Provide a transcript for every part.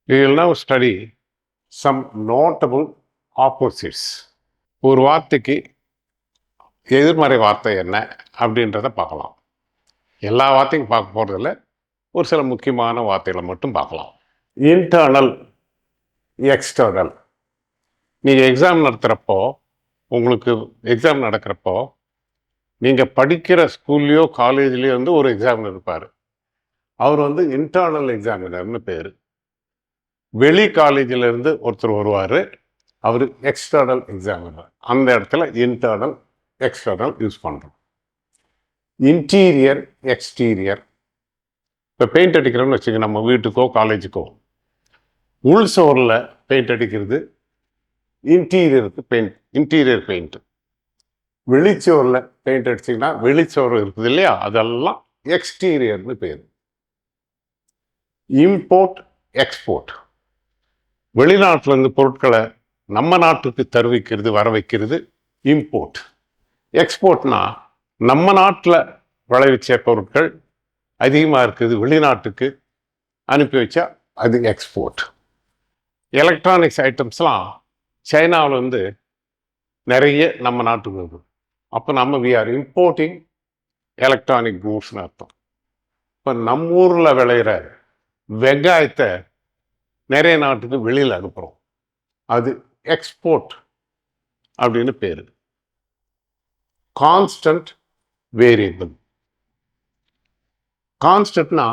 We will now study some notable opposites. ஒரு வார்த்தைக்கு எதிர்மறை வார்த்தை என்ன அப்படின்றத பார்க்கலாம். எல்லா வார்த்தையும் பார்க்க போகிறதில்ல, ஒரு சில முக்கியமான வார்த்தைகளை மட்டும் பார்க்கலாம். Internal, external. நீங்கள் எக்ஸாம் நடத்துகிறப்போ, உங்களுக்கு எக்ஸாம் நடக்கிறப்போ, நீங்கள் படிக்கிற ஸ்கூல்லையோ காலேஜ்லேயோ வந்து ஒரு எக்ஸாமினர் இருப்பார். அவர் வந்து இன்டர்னல் எக்ஸாமினர்னு பேர். வெளி காலேஜில் இருந்து ஒருத்தர் வருவார், அவர் எக்ஸ்டர்னல் எக்ஸாமினர். அந்த இடத்துல இன்டர்னல், எக்ஸ்டர்னல் யூஸ் பண்ணுறோம். Interior, exterior. இப்போ பெயிண்ட் அடிக்கிறோம்னு வச்சுக்க, நம்ம வீட்டுக்கோ காலேஜுக்கோ உள் சோரில் பெயிண்ட் அடிக்கிறது இன்டீரியருக்கு பெயிண்ட், இன்டீரியர் பெயிண்ட். வெளிச்சோரில் பெயிண்ட் அடிச்சிங்கன்னா வெளிச்சோறு இருக்குது இல்லையா, அதெல்லாம் எக்ஸ்டீரியர்னு பேர். Import, export. வெளிநாட்டிலேருந்து பொருட்களை நம்ம நாட்டுக்கு தருவிக்கிறது, வர வைக்கிறது இம்போர்ட். எக்ஸ்போர்ட்னா நம்ம நாட்டில் விளைவிச்ச பொருட்கள் அதிகமாக இருக்குது, வெளிநாட்டுக்கு அனுப்பி வச்சா அது எக்ஸ்போர்ட். எலக்ட்ரானிக்ஸ் ஐட்டம்ஸ்லாம் சைனாவில் வந்து நிறைய நம்ம நாட்டுக்கு வருது. அப்போ நம்ம வி ஆர் இம்போர்ட்டிங் எலக்ட்ரானிக் கூட்ஸ்னு அர்த்தம். இப்போ நம்ம ஊரில் விளையிற வெங்காயத்தை நிறைய நாட்டுக்கு வெளியில் அனுப்புகிறோம், அது எக்ஸ்போர்ட் அப்படின்னு பேர். Constant, variable. கான்ஸ்டன்ட்னா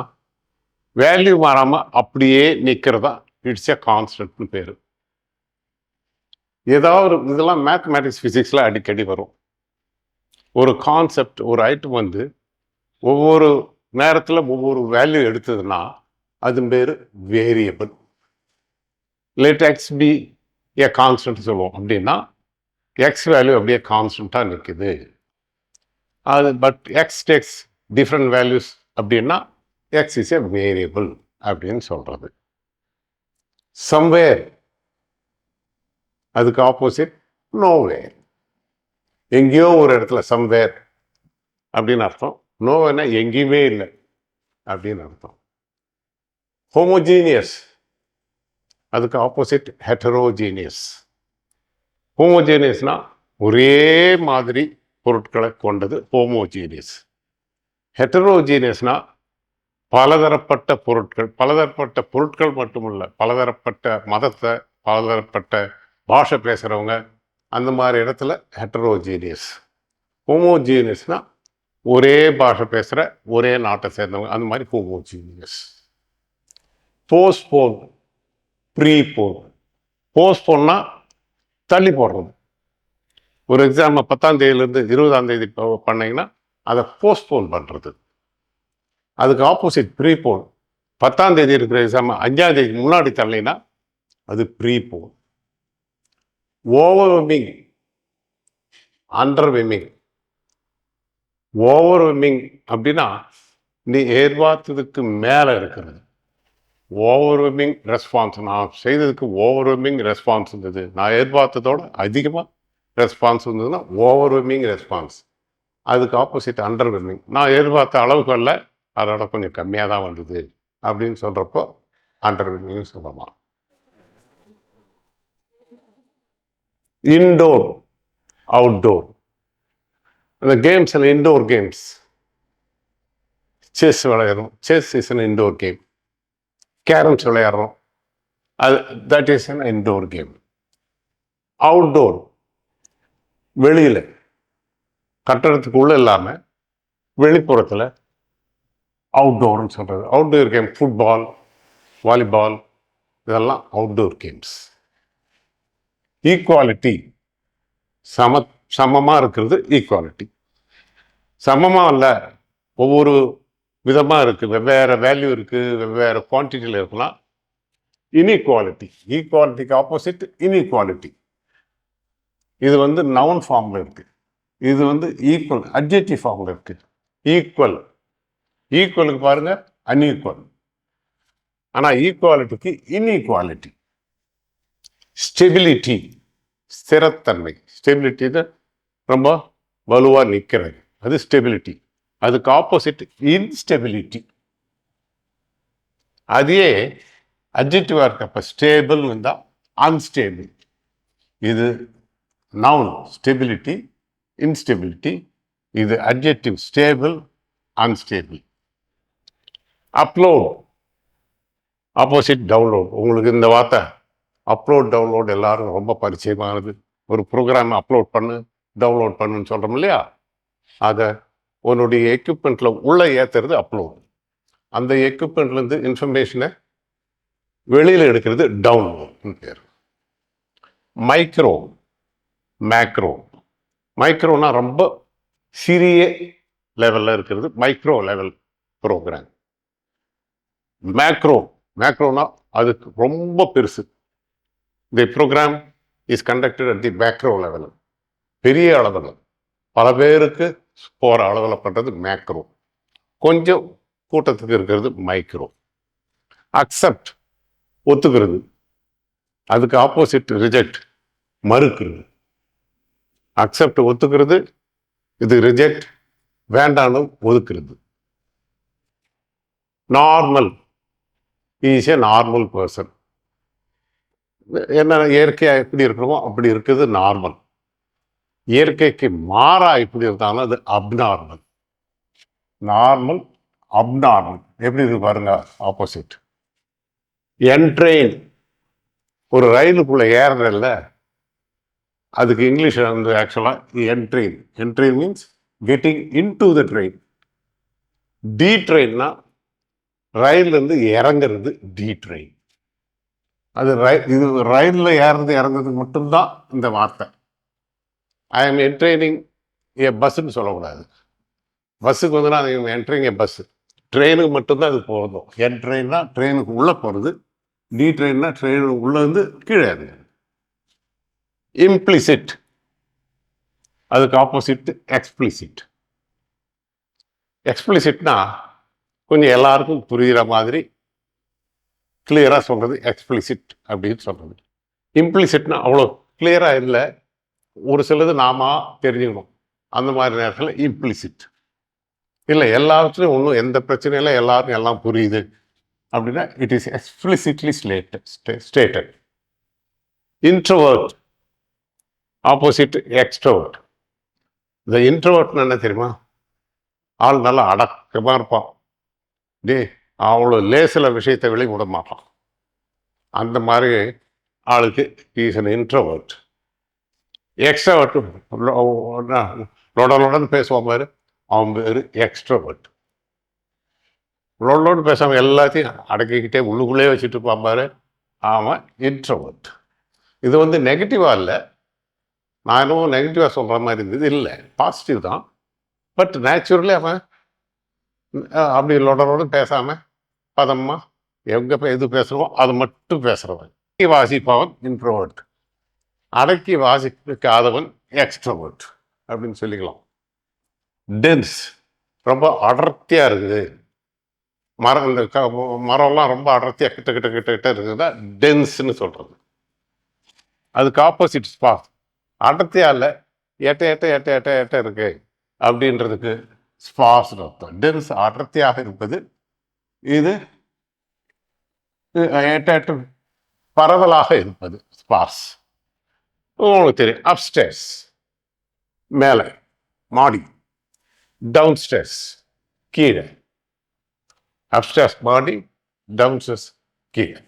வேல்யூ மாறாமல் அப்படியே நிற்கிறதா, இட்ஸ் எ கான்ஸ்டன்ட்னு பேர். ஏதாவது இதெல்லாம் மேத்தமேட்டிக்ஸ், ஃபிசிக்ஸில் அடிக்கடி வரும். ஒரு கான்செப்ட், ஒரு ஐட்டம் வந்து ஒவ்வொரு நேரத்தில் ஒவ்வொரு வேல்யூ எடுத்ததுன்னா அது பேர் variable. Let x be a constant சொல்லுவோம். அப்படின்னா எக்ஸ் வேல்யூ அப்படியே கான்ஸ்டண்ட்டாக நிற்குது. அது but x takes different values அப்படின்னா எக்ஸ் இஸ் ஏ வேரியபிள் அப்படின்னு சொல்கிறது. சம்வேர், அதுக்கு ஆப்போசிட் நோவேர். எங்கேயோ ஒரு இடத்துல சம்வேர் அப்படின்னு அர்த்தம். நோவேனா எங்கேயுமே இல்லை அப்படின்னு அர்த்தம். ஹோமோஜீனியஸ், அதுக்கு ஆப்போசிட் ஹெட்டரோஜீனியஸ். ஹோமோஜீனியஸ்னா ஒரே மாதிரி பொருட்களை கொண்டது ஹோமோஜீனியஸ். ஹெட்டரோஜீனியஸ்னா பலதரப்பட்ட பொருட்கள், பலதரப்பட்ட பொருட்கள் மட்டுமல்ல, பலதரப்பட்ட மதத்தை, பலதரப்பட்ட பாஷை பேசுகிறவங்க, அந்த மாதிரி இடத்துல ஹெட்டரோஜீனியஸ். ஹோமோஜீனியஸ்னா ஒரே பாஷை பேசுகிற ஒரே நாட்டை சேர்ந்தவங்க, அந்த மாதிரி ஹோமோஜீனியஸ். Postpone, prepone. போஸ்ட்போன்னா தள்ளி போடுறது. ஒரு எக்ஸாமை 10ஆம் தேதியிலேருந்து 20ஆம் தேதி பண்ணிங்கன்னா அதை போஸ்ட்போன் பண்ணுறது. அதுக்கு ஆப்போசிட் ப்ரீபோன். 10ஆம் தேதி இருக்கிற எக்ஸாமை 5ஆம் தேதி முன்னாடி தள்ளினா அது ப்ரீபோன். ஓவர்வெமிங், அண்டர்வெமிங். ஓவர்வெமிங் அப்படின்னா நீ எதிர்பார்த்ததுக்கு மேலே இருக்கிறது. ஓவர்வெமிங் ரெஸ்பான்ஸ், நான் செய்ததுக்கு ஓவர்வெமிங் ரெஸ்பான்ஸ் இருந்தது, நான் எதிர்பார்த்ததோட அதிகமாக ரெஸ்பான்ஸ் இருந்ததுன்னா ஓவர்வெமிங் ரெஸ்பான்ஸ். அதுக்கு ஆப்போசிட் அண்டர்வெமிங். நான் எதிர்பார்த்த அளவுக்கு இல்லை, அதோட கொஞ்சம் கம்மியாக தான் வந்தது அப்படின்னு சொல்கிறப்போ அண்டர்வெமிங் சொல்லலாம். Indoor, outdoor. இந்த கேம்ஸில் இன்டோர் கேம்ஸ், செஸ் விளையாடுறோம், chess is an indoor game. Carroms விளையாடுறோம், அது that is an indoor game. Outdoor, வெளியில் கட்டடத்துக்கு உள்ள இல்லாமல் வெளிப்புறத்தில் அவுட்டோர்னு சொல்கிறது. அவுட்டோர் கேம் ஃபுட்பால், வாலிபால், இதெல்லாம் அவுட்டோர் கேம்ஸ். ஈக்குவாலிட்டி, சமமாக இருக்கிறது ஈக்குவாலிட்டி. சமமாக இல்லை, ஒவ்வொரு விதமாக இருக்குது, வெவ்வேறு வேல்யூ இருக்குது, வெவ்வேறு குவான்டிட்டியில் இருக்கலாம். இன்இக்வாலிட்டி, ஈக்குவாலிட்டிக்கு ஆப்போசிட் இன்இக்வாலிட்டி. இது வந்து நவுன் ஃபார்மில் இருக்குது, இது வந்து ஈக்குவல் அட்ஜெக்டிவ் ஃபார்மில் இருக்குது. ஈக்குவல், ஈக்குவலுக்கு பாருங்க அன்ஈக்குவல். ஆனால் ஈக்குவாலிட்டிக்கு இன்இக்வாலிட்டி. ஸ்டெபிலிட்டி, ஸ்திரத்தன்மை. ஸ்டெபிலிட்டி ரொம்ப வலுவாக நிற்கிறது, அது ஸ்டெபிலிட்டி. அதுக்கு ஆப்போசிட் இன்ஸ்டெபிலிட்டி. அதையே அட்ஜெக்டிவாக இருக்கப்ப ஸ்டேபிள் இருந்தால் அன்ஸ்டேபிள். இது நவுன் ஸ்டெபிலிட்டி, இன்ஸ்டெபிலிட்டி. இது adjective stable, unstable. Upload opposite download. உங்களுக்கு இந்த வார்த்தை அப்லோட் டவுன்லோட் எல்லாரும் ரொம்ப பரிச்சயமானது. ஒரு ப்ரோக்ராம் அப்லோட் பண்ணு, டவுன்லோட் பண்ணுன்னு சொல்கிறோம் இல்லையா? அதை உன்னுடைய எக்யூப்மெண்ட்டில் உள்ளே ஏற்றுறது அப்லோட். அந்த எக்யூப்மெண்ட்லேருந்து இன்ஃபர்மேஷனை வெளியில் எடுக்கிறது டவுன்லோட்னு பேர். Micro, macro. மைக்ரோனா ரொம்ப சிறிய லெவலில் இருக்கிறது மைக்ரோ லெவல் ப்ரோக்ராம். மேக்ரோனா அதுக்கு ரொம்ப பெருசு. The program is conducted at the macro level. பெரிய அளவில் பல பேருக்கு போகிற அளவில் பண்ணுறது மேக்ரோ. கொஞ்சம் கூட்டத்துக்கு இருக்கிறது மைக்ரோ. அக்செப்ட் ஒத்துக்கிறது, அதுக்கு ஆப்போசிட் ரிஜெக்ட் மறுக்கிறது. அக்செப்ட் ஒத்துக்கிறது, இது ரிஜெக்ட் வேண்டான்னு ஒதுக்குறது. Normal is a normal person. என்ன இயற்கையாக எப்படி இருக்கணுமோ அப்படி இருக்குது நார்மல். இயற்கைக்கு மாறா எப்படி இருந்தாலும் அது அப்நார்மல். நார்மல், அப்நார்மல் எப்படி இருக்கு பாருங்க, ஆப்போசிட். என்ட்ரெயின், ஒரு ரயிலுக்குள்ள ஏறதில்ல, அதுக்கு இங்கிலீஷில் வந்து ஆக்சுவலாக entrain. Entrain means getting in to the train. டி ட்ரெயின்னா ரயிலிருந்து இறங்குறது டி ட்ரெயின். அது இது ரயிலில் ஏறது இறங்குறதுக்கு மட்டும்தான் இந்த வார்த்தை. ஐ எம் என்ட்ரெயினிங் ஏ பஸ்ஸுன்னு சொல்லக்கூடாது. பஸ்ஸுக்கு வந்துன்னா I am entering A bus. ட்ரெயினுக்கு மட்டும்தான் அது போகிறதும். என்ட்ரெயின்னா ட்ரெயினுக்கு உள்ளே போகிறது, டி ட்ரெயின்னா ட்ரெயினுக்கு உள்ளே வந்து கீழே இறங்கு. இம்ப்ளிசிட், அதுக்கு ஆப்போசிட் எக்ஸ்பிளிசிட். எக்ஸ்பிளிசிட்னா கொஞ்சம் எல்லாருக்கும் புரிகிற மாதிரி கிளியராக சொல்கிறது எக்ஸ்பிளிசிட் அப்படின்னு சொல்கிறது. இம்ப்ளிசிட்னா அவ்வளோ கிளியராக இல்லை, ஒரு சிலது நாம தெரிஞ்சுக்கணும். அந்த மாதிரி நேரத்தில் இம்ப்ளிசிட். இல்லை எல்லாத்துலேயும் ஒன்றும் எந்த பிரச்சனையும் இல்லை, எல்லாருக்கும் எல்லாம் புரியுது அப்படின்னா it is explicitly stated. Introvert opposite extrovert. இந்த இன்ட்ரோவர்ட்னு என்ன தெரியுமா? ஆள் நல்லா அடக்கமாக இருப்பான், அவ்வளோ லேசில் விஷயத்தை வெளியே விட மாட்டான். அந்த மாதிரி ஆளுக்கு இஸ் அன் இன்ட்ரோவர்ட். எக்ஸ்ட்ரோவர்ட் லொடன்னு பேசுவான் பாரு, அவன் பேர் எக்ஸ்ட்ரோவர்ட். லொடன்னு பேசாமல் எல்லாத்தையும் அடக்கிக்கிட்டே உள்ளுக்குள்ளே வச்சுட்டு இருப்பான் பாரு, அவன் இன்ட்ரோவர்ட். இது வந்து நெகட்டிவாக இல்லை, நான் இன்னும் நெகட்டிவாக சொல்கிற மாதிரி இருந்தது இல்லை, பாசிட்டிவ் தான். பட் நேச்சுரலி அவன் அப்படி லொடன்னு பேசாமல் பதம்மா எங்கே எது பேசுகிறோம் அது மட்டும் பேசுகிறவன் வாசிப்பவன் இன்ட்ரோவர்ட். அடக்கி வாசிக்காதவன் எக்ஸ்ட்ரோவர்ட் அப்படின்னு சொல்லிக்கலாம். டென்ஸ், ரொம்ப அடர்த்தியாக இருக்குது. மரம், இந்த மரம்லாம் ரொம்ப அடர்த்தியாக கிட்ட கிட்ட கிட்ட கிட்ட இருக்குதுன்னா டென்ஸ்ன்னு சொல்கிறது. அதுக்கு ஆப்போசிட் ஸ்பார்ஸ். அடர்த்தியாக இல்லை, எட்ட எட்ட எட்ட எட்ட எட்ட இருக்கு அப்படின்றதுக்கு ஸ்பார்ஸ் அர்த்தம். டென்ஸ் அடர்த்தியாக இருப்பது, இது எட்ட எட்ட பரவலாக இருப்பது ஸ்பார்ஸ். உங்களுக்கு தெரியும். அப்ஸ்டேர்ஸ் மேலே மாடி, டவுன்ஸ்டேர்ஸ் கீழே. அப்ஸ்டேர்ஸ் மாடி, டவுன்ஸ்டேர்ஸ் கீழே.